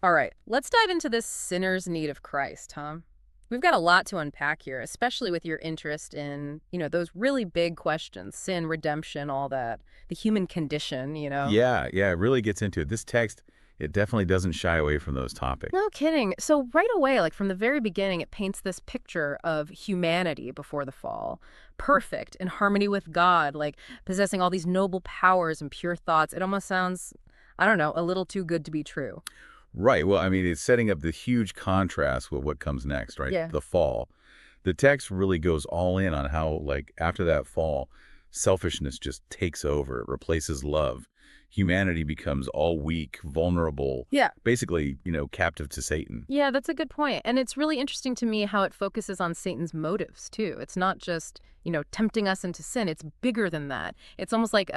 All right, let's dive into this sinner's need of Christ, huh? We've got a lot to unpack here, especially with your interest in, those really big questions, sin, redemption, all that, the human condition. Yeah, yeah, it really gets into it. This text, it definitely doesn't shy away from those topics. No kidding. So right away, like from the very beginning, it paints this picture of humanity before the fall, perfect, in harmony with God, like possessing all these noble powers and pure thoughts. It almost sounds, I don't know, a little too good to be true. Right. Well, I mean, it's setting up the huge contrast with what comes next, right? Yeah. The fall. The text really goes all in on how, like, after that fall, selfishness just takes over. It replaces love. Humanity becomes all weak, vulnerable, Yeah. basically, captive to Satan. Yeah, that's a good point. And it's really interesting to me how it focuses on Satan's motives, too. It's not just, tempting us into sin. It's bigger than that. It's almost like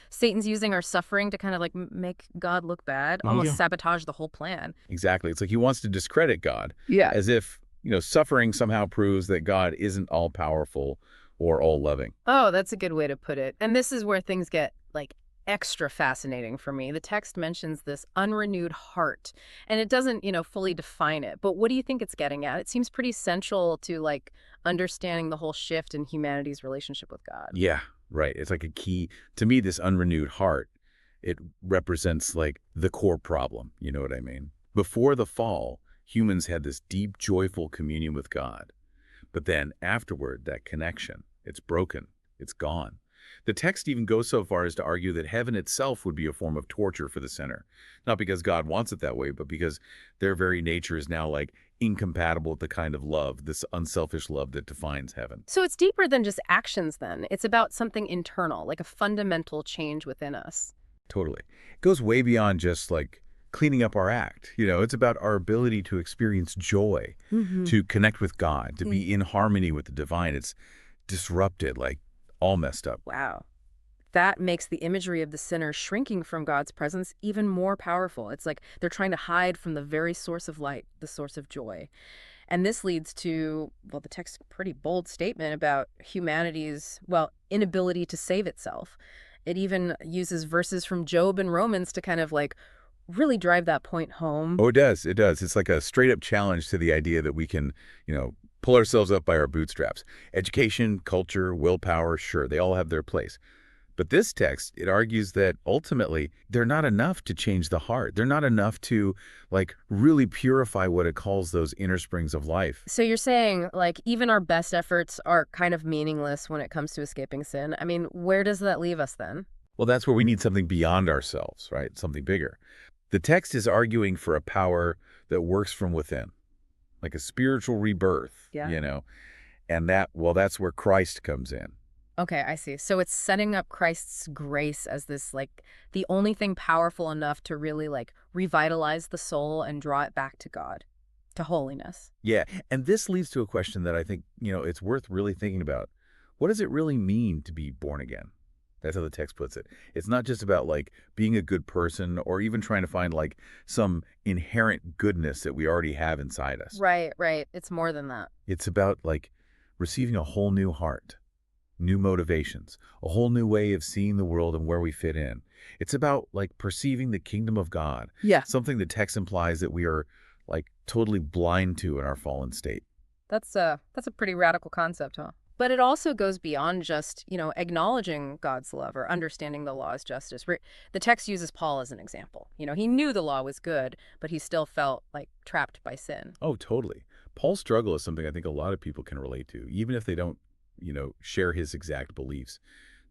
Satan's using our suffering to kind of like make God look bad, Mhm. almost Yeah. sabotage the whole plan. Exactly. It's like he wants to discredit God, Yeah. as if, suffering somehow proves that God isn't all-powerful or all-loving. Oh, that's a good way to put it. And this is where things get like extra fascinating for me. The text mentions this unrenewed heart, and it doesn't, fully define it. But what do you think it's getting at? It seems pretty central to like understanding the whole shift in humanity's relationship with God. Yeah, right. It's like a key to me, this unrenewed heart. It represents like the core problem. You know what I mean? Before the fall, humans had this deep, joyful communion with God. But then afterward, that connection, it's broken. It's gone. The text even goes so far as to argue that heaven itself would be a form of torture for the sinner. Not because God wants it that way, but because their very nature is now like incompatible with the kind of love, this unselfish love that defines heaven. So it's deeper than just actions then. It's about something internal, like a fundamental change within us. Totally. It goes way beyond just like cleaning up our act. It's about our ability to experience joy, Hmm. to connect with God, to be in harmony with the divine. It's disrupted, like all messed up. Wow. That makes the imagery of the sinner shrinking from God's presence even more powerful. It's like they're trying to hide from the very source of light, the source of joy. And this leads to, well, the text's pretty bold statement about humanity's, well, inability to save itself. It even uses verses from Job and Romans to kind of like really drive that point home. Oh, it does. It does. It's like a straight up challenge to the idea that we can, pull ourselves up by our bootstraps. Education, culture, willpower, sure, they all have their place. But this text, it argues that ultimately they're not enough to change the heart. They're not enough to like really purify what it calls those inner springs of life. So you're saying like even our best efforts are kind of meaningless when it comes to escaping sin. I mean, where does that leave us then? Well, that's where we need something beyond ourselves, right? Something bigger. The text is arguing for a power that works from within, like a spiritual rebirth, Yeah. And that's where Christ comes in. Okay, I see. So it's setting up Christ's grace as this like the only thing powerful enough to really like revitalize the soul and draw it back to God, to holiness. Yeah, and this leads to a question that I think, it's worth really thinking about. What does it really mean to be born again? That's how the text puts it. It's not just about like being a good person or even trying to find like some inherent goodness that we already have inside us. Right, right. It's more than that. It's about like receiving a whole new heart, new motivations, a whole new way of seeing the world and where we fit in. It's about like perceiving the kingdom of God, Yeah. something the text implies that we are like totally blind to in our fallen state. That's a pretty radical concept, huh? But it also goes beyond just, acknowledging God's love or understanding the law's justice. The text uses Paul as an example. He knew the law was good, but he still felt like trapped by sin. Oh, totally. Paul's struggle is something I think a lot of people can relate to, even if they don't, share his exact beliefs.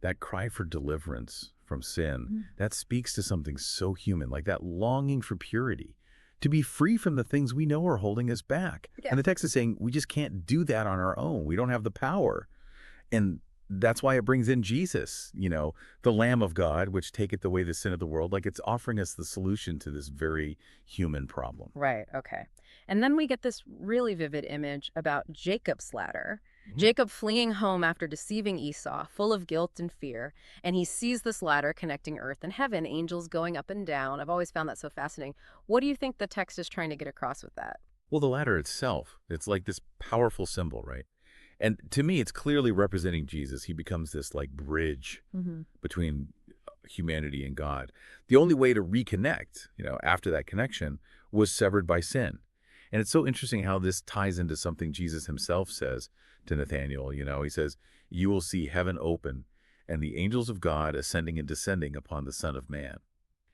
That cry for deliverance from sin, Mhm. that speaks to something so human, like that longing for purity, to be free from the things we know are holding us back. Yeah. And the text is saying we just can't do that on our own. We don't have the power. And that's why it brings in Jesus, the Lamb of God, which taketh away the sin of the world. Like it's offering us the solution to this very human problem. Right, okay. And then we get this really vivid image about Jacob's ladder. Mhm. Jacob fleeing home after deceiving Esau, full of guilt and fear, and he sees this ladder connecting earth and heaven, angels going up and down. I've always found that so fascinating. What do you think the text is trying to get across with that? Well, the ladder itself, it's like this powerful symbol, right? And to me, it's clearly representing Jesus. He becomes this like bridge Mm-hmm. between humanity and God. The only way to reconnect, after that connection was severed by sin. And it's so interesting how this ties into something Jesus himself says to Nathanael. He says, you will see heaven open and the angels of God ascending and descending upon the Son of Man.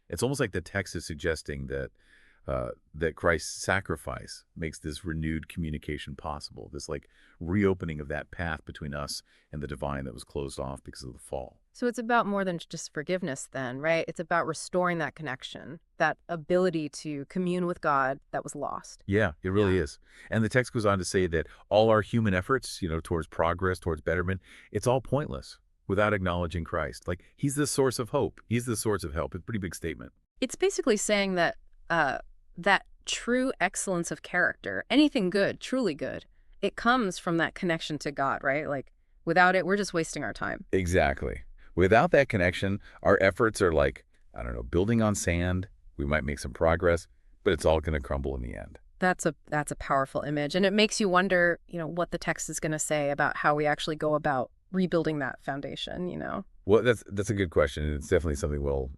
It's almost like the text is suggesting that Christ's sacrifice makes this renewed communication possible, this like reopening of that path between us and the divine that was closed off because of the fall. So it's about more than just forgiveness then, right? It's about restoring that connection, that ability to commune with God that was lost. Yeah, it really is. And the text goes on to say that all our human efforts, towards progress, towards betterment, it's all pointless without acknowledging Christ. Like, he's the source of hope. He's the source of help. It's a pretty big statement. It's basically saying that that true excellence of character, anything good, truly good, it comes from that connection to God, right? Like, without it, we're just wasting our time. Exactly. Without that connection, our efforts are like, I don't know, building on sand. We might make some progress, but it's all going to crumble in the end. That's a powerful image. And it makes you wonder, what the text is going to say about how we actually go about rebuilding that foundation. Well, that's a good question, and it's definitely something we'll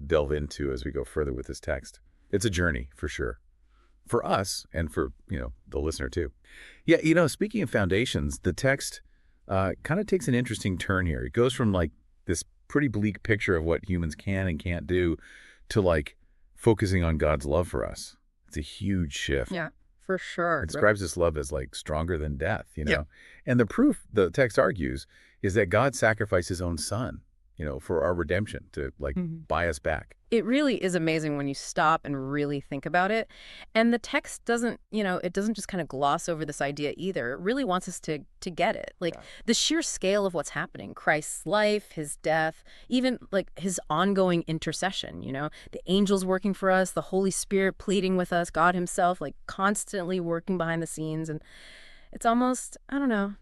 delve into as we go further with this text. It's a journey, for sure, for us and for, the listener, too. Yeah, speaking of foundations, the text kind of takes an interesting turn here. It goes from, like, this pretty bleak picture of what humans can and can't do to, like, focusing on God's love for us. It's a huge shift. Yeah, for sure. It describes this love as, like, stronger than death. And the proof, the text argues, is that God sacrificed his own son, for our redemption to, like, buy us back. It really is amazing when you stop and really think about it. And the text doesn't, it doesn't just kind of gloss over this idea either. It really wants us to get it. Like, the sheer scale of what's happening, Christ's life, his death, even like his ongoing intercession, the angels working for us, the Holy Spirit pleading with us, God himself, like constantly working behind the scenes. And it's almost, I don't know,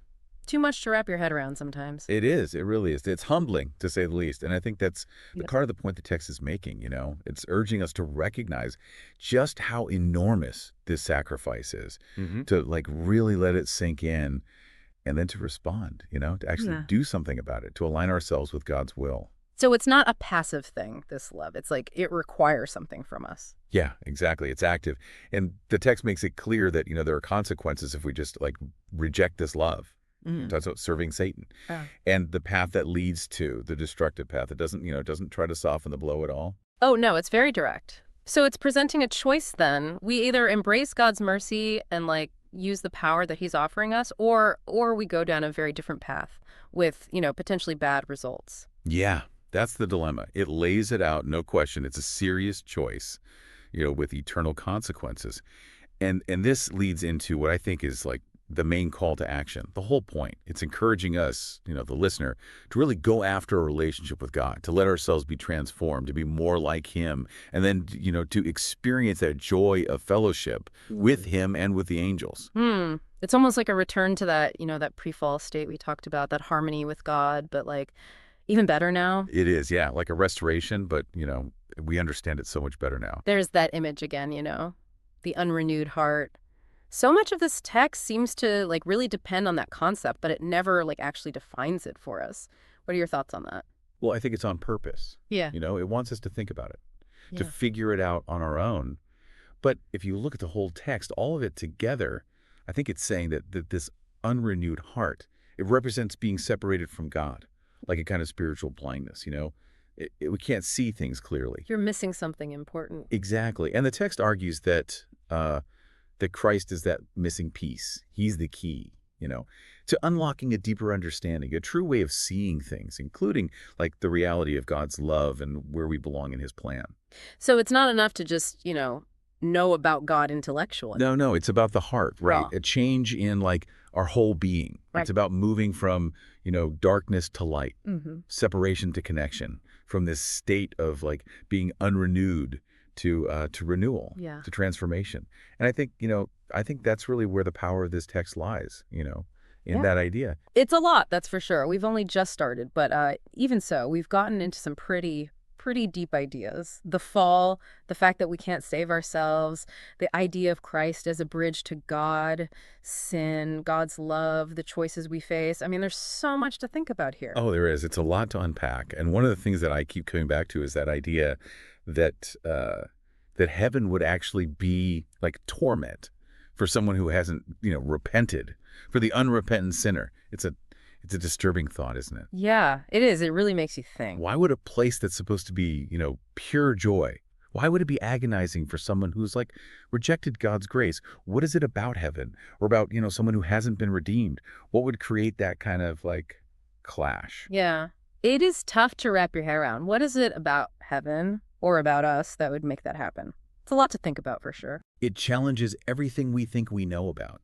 too much to wrap your head around sometimes. It is. It really is. It's humbling, to say the least. And I think that's the part of the point the text is making. It's urging us to recognize just how enormous this sacrifice is, to, like, really let it sink in and then to respond, to actually do something about it, to align ourselves with God's will. So it's not a passive thing, this love. It's like it requires something from us. Yeah, exactly. It's active. And the text makes it clear that, there are consequences if we just, like, reject this love. Talks about serving Satan and the path that leads to the destructive path. It doesn't try to soften the blow at all. Oh, no, it's very direct. So it's presenting a choice then. We either embrace God's mercy and, like, use the power that he's offering us, or we go down a very different path with, potentially bad results. Yeah, that's the dilemma. It lays it out, no question. It's a serious choice, with eternal consequences. And this leads into what I think is, like, the main call to action, the whole point. It's encouraging us, the listener, to really go after a relationship with God, to let ourselves be transformed, to be more like him, and then, to experience that joy of fellowship with him and with the angels. It's almost like a return to that, that pre-fall state we talked about, that harmony with God, but, like, even better now. It is, yeah, like a restoration, but, we understand it so much better now. There's that image again, the unrenewed heart. So much of this text seems to, like, really depend on that concept, but it never, like, actually defines it for us. What are your thoughts on that? Well, I think it's on purpose. Yeah. It wants us to think about it, to figure it out on our own. But if you look at the whole text, all of it together, I think it's saying that this unrenewed heart, it represents being separated from God, like a kind of spiritual blindness, we can't see things clearly. You're missing something important. Exactly. And the text argues that Christ is that missing piece. He's the key, to unlocking a deeper understanding, a true way of seeing things, including, like, the reality of God's love and where we belong in his plan. So it's not enough to just, know about God intellectually. No, it's about the heart, right? Oh. A change in, like, our whole being. Right. It's about moving from, darkness to light, separation to connection, from this state of, like, being unrenewed to renewal, to transformation. And I think that's really where the power of this text lies, in that idea. It's a lot, that's for sure. We've only just started, but even so, we've gotten into some pretty deep ideas. The fall, the fact that we can't save ourselves, the idea of Christ as a bridge to God, sin, God's love, the choices we face. I mean, there's so much to think about here. Oh, there is. It's a lot to unpack. And one of the things that I keep coming back to is that idea that that heaven would actually be like torment for someone who hasn't, repented, for the unrepentant sinner. It's a disturbing thought, isn't it? Yeah, it is. It really makes you think. Why would a place that's supposed to be, pure joy, why would it be agonizing for someone who's like rejected God's grace? What is it about heaven or about, someone who hasn't been redeemed? What would create that kind of like clash? Yeah. It is tough to wrap your head around. What is it about heaven or about us that would make that happen? It's a lot to think about for sure. It challenges everything we think we know about,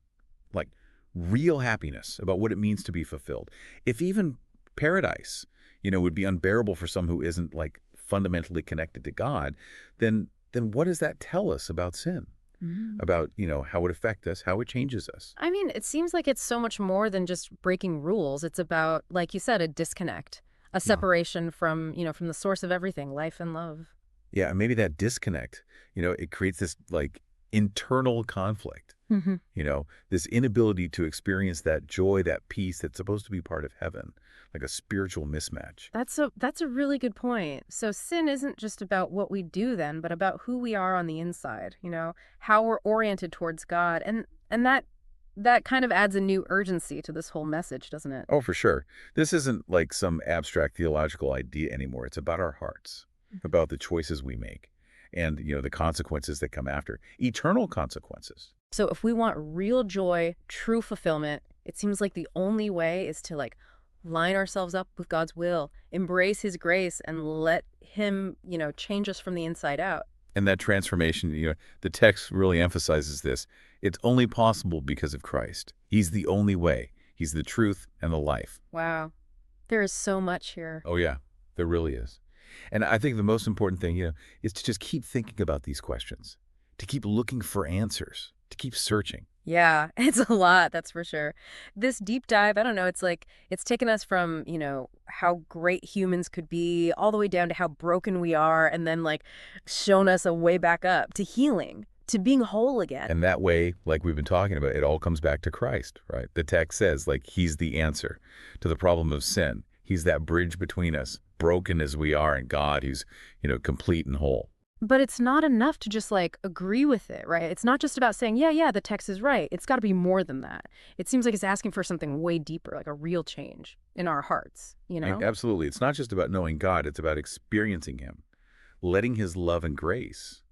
like real happiness, about what it means to be fulfilled. If even paradise, would be unbearable for someone who isn't like fundamentally connected to God, then what does that tell us about sin? About, how it affects us, how it changes us. I mean, it seems like it's so much more than just breaking rules. It's about, like you said, a disconnect, a Yeah. separation from, from the source of everything, life and love. Yeah, and maybe that disconnect, it creates this like internal conflict, Hmm. this inability to experience that joy, that peace that's supposed to be part of heaven, like a spiritual mismatch. That's a really good point. So sin isn't just about what we do then, but about who we are on the inside, how we're oriented towards God. And that kind of adds a new urgency to this whole message, doesn't it? Oh, for sure. This isn't like some abstract theological idea anymore. It's about our hearts, Mhm. about the choices we make and, the consequences that come after, eternal consequences. So if we want real joy, true fulfillment, it seems like the only way is to like line ourselves up with God's will, embrace his grace and let him, change us from the inside out. And that transformation, the text really emphasizes this. It's only possible because of Christ. He's the only way. He's the truth and the life. Wow. There is so much here. Oh, yeah, there really is. And I think the most important thing, is to just keep thinking about these questions, to keep looking for answers, to keep searching. Yeah, it's a lot, that's for sure. This deep dive, I don't know, it's like it's taken us from, how great humans could be all the way down to how broken we are and then like shown us a way back up to healing, to being whole again. And that way, like we've been talking about, it all comes back to Christ, right? The text says, like, he's the answer to the problem of sin. He's that bridge between us, broken as we are, and God who's, complete and whole. But it's not enough to just like agree with it, right? It's not just about saying, yeah, the text is right. It's got to be more than that. It seems like it's asking for something way deeper, like a real change in our hearts, you know? Absolutely. It's not just about knowing God. It's about experiencing him, letting his love and grace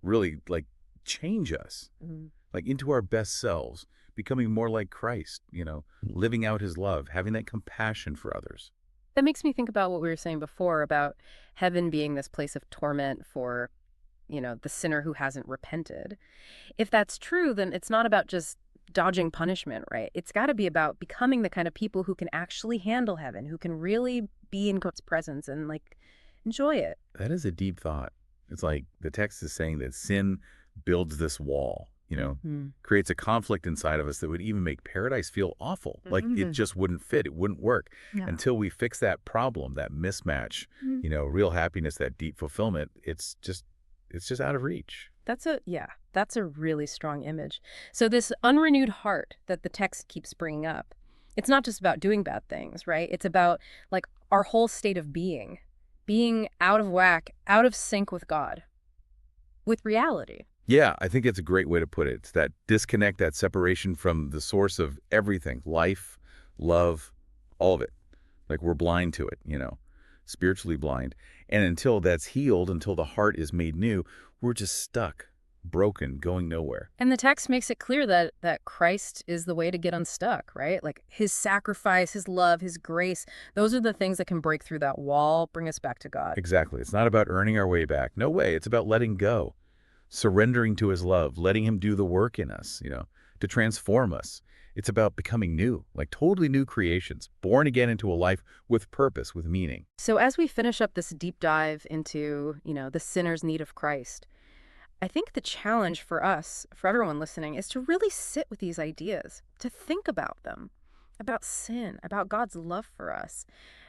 really, like, change us, Mhm. like, into our best selves, becoming more like Christ, living out his love, having that compassion for others. That makes me think about what we were saying before about heaven being this place of torment for, the sinner who hasn't repented. If that's true, then it's not about just dodging punishment, right? It's got to be about becoming the kind of people who can actually handle heaven, who can really be in God's presence and like enjoy it. That is a deep thought. It's like the text is saying that sin builds this wall, Hmm. creates a conflict inside of us that would even make paradise feel awful. Like it just wouldn't fit. It wouldn't work Yeah. until we fix that problem, that mismatch, real happiness, that deep fulfillment. It's just out of reach. That's a really strong image. So this unrenewed heart that the text keeps bringing up, it's not just about doing bad things, right? It's about like our whole state of being out of whack, out of sync with God, with reality. Yeah, I think it's a great way to put it. It's that disconnect, that separation from the source of everything, life, love, all of it. Like we're blind to it, spiritually blind. And until that's healed, until the heart is made new, we're just stuck, broken, going nowhere. And the text makes it clear that Christ is the way to get unstuck, right? Like his sacrifice, his love, his grace, those are the things that can break through that wall, bring us back to God. Exactly. It's not about earning our way back. No way. It's about letting go, surrendering to his love, letting him do the work in us, to transform us. It's about becoming new, like totally new creations, born again into a life with purpose, with meaning. So as we finish up this deep dive into, the sinner's need of Christ, I think the challenge for us, for everyone listening, is to really sit with these ideas, to think about them, about sin, about God's love for us,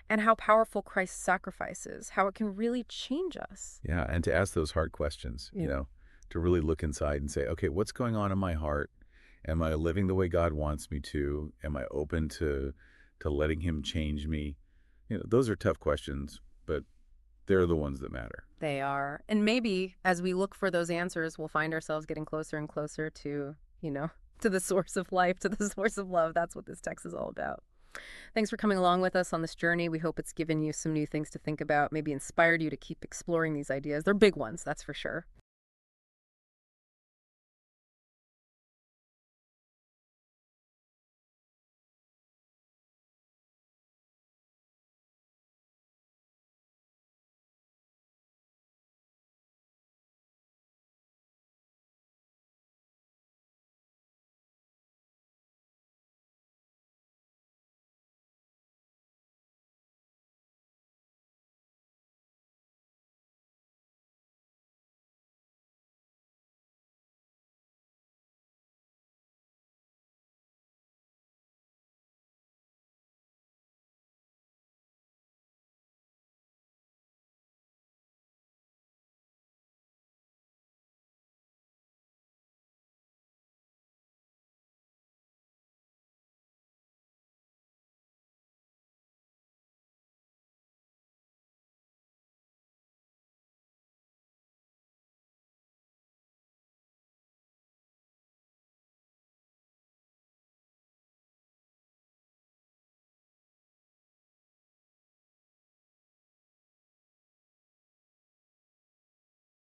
and how powerful Christ's sacrifice is, how it can really change us. Yeah, and to ask those hard questions, to really look inside and say, okay, what's going on in my heart? Am I living the way God wants me to? Am I open to letting him change me? Those are tough questions, but they're the ones that matter. They are. And maybe as we look for those answers, we'll find ourselves getting closer and closer to, to the source of life, to the source of love. That's what this text is all about. Thanks for coming along with us on this journey. We hope it's given you some new things to think about, maybe inspired you to keep exploring these ideas. They're big ones, that's for sure.